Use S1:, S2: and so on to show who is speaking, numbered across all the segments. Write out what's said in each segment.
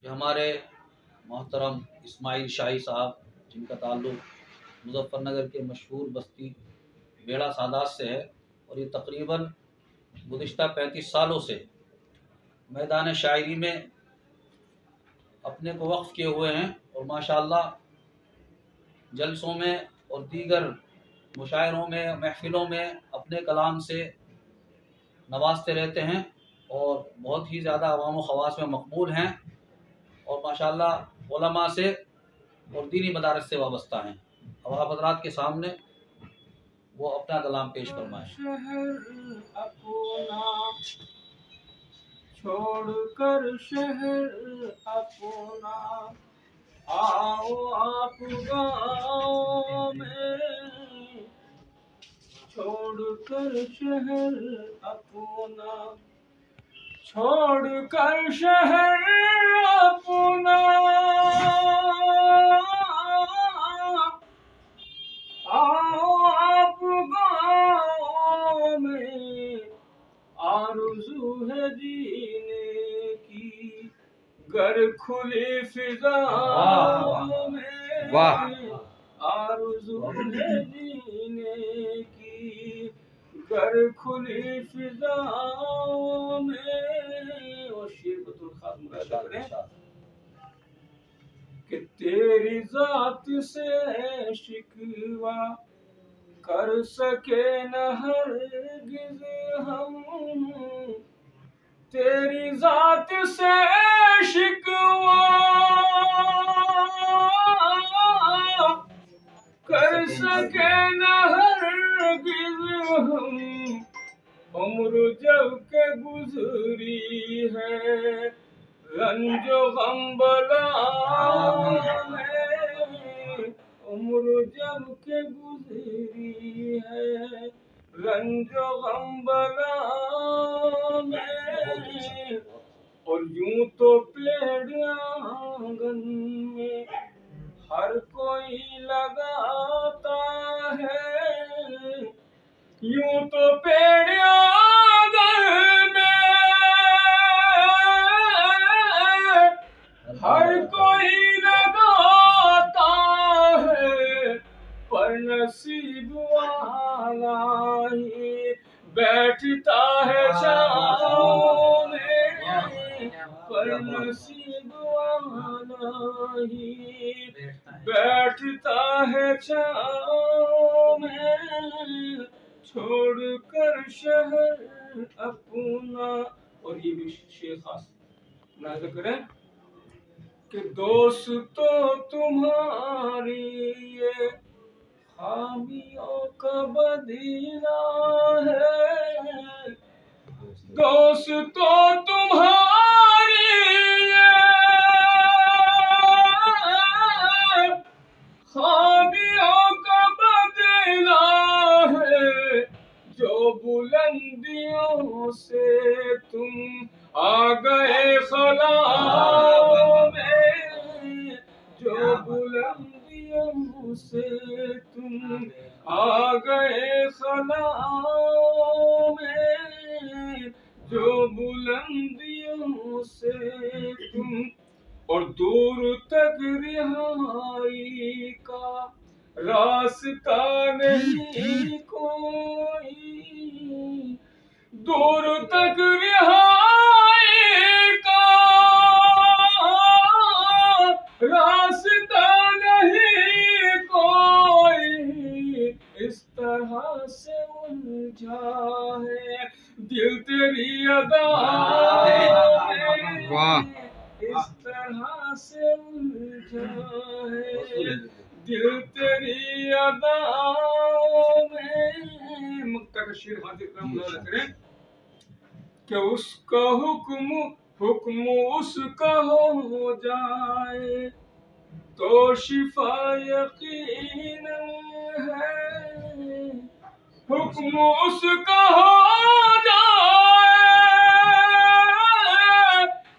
S1: کہ ہمارے محترم اسماعیل شاہی صاحب، جن کا تعلق مظفر نگر کے مشہور بستی بیڑا سادات سے ہے، اور یہ تقریباً گزشتہ 35 سالوں سے میدان شاعری میں اپنے کو وقف کیے ہوئے ہیں، اور ماشاءاللہ جلسوں میں اور دیگر مشاعروں میں محفلوں میں اپنے کلام سے نوازتے رہتے ہیں، اور بہت ہی زیادہ عوام و خواص میں مقبول ہیں، اور ماشاءاللہ علماء سے اور دینی مدارس سے وابستہ ہیں۔ اب آپ حضرات کے سامنے وہ اپنا کلام پیش فرمائیں۔
S2: شہر اپنا چھوڑ کر شہر اپنا آؤ آپ گاؤں میں، چھوڑ کر شہر اپنا چھوڑ کر شہر اپنا آؤ آپ گاؤں میں، آرزو ہے جینے کی گر کھلی فضاؤں میں، آرزو ہے جینے کی گر کھلی فضاؤں میں۔ اور شیر کو تو خاص مراجعہ کریں کہ تیری ذات سے شکوہ کر سکے نہ ہرگز ہم، تیری ذات سے شکوہ کر سکے نہ ہرگز ہم، عمر جب کہ گزری ہے رنج و غم بلا میں، عمر جب کہ گزری ہے رنج و غم بلا میں، اور یوں تو پیڑ آنگن میں ہر کوئی لگاتا ہے، یوں تو پیڑ آنگن میں ہر کوئی لگاتا ہے، پر نصیب والا ہی بیٹھتا ہے چھاؤں میں، پر نصیب والا ہی بیٹھتا ہے چھاؤں میں، چھوڑ کر شہر اپنا۔ اور یہ بھی شیخ خاص ملاحظہ کریں کہ دوستو تمہاری یہ خامیوں کا بدلہ ہے، دوستو تمہاری یہ خامیوں کا بدلہ ہے، جو بلندیوں سے تم آ گئے خلاؤں میں، جو بلندیوں سے تم آ گئے خلاؤں میں، جو بلندیوں سے تم، اور دور تک رہائی کا راستہ نہیں کوئی، دور تک رہائی کا راستہ نہیں کوئی، اس طرح سے الجھا ہے دل تیری اداؤں میں، اس طرح سے الجھا ہے دل تیری اداؤں میں۔ مکہ کا شیر حاضر کرم ملاحظہ کریں کہ اس کا حکم اس کا ہو جائے تو شفا یقیناً ہے، حکم اس کا ہو جائے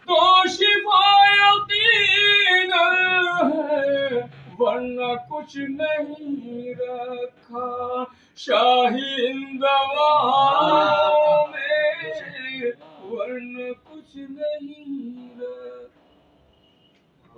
S2: تو شفا یقیناً ہے، ورنہ کچھ نہیں رکھا شاہی اندواؤں میں، ورنہ کچھ نہیں رکھا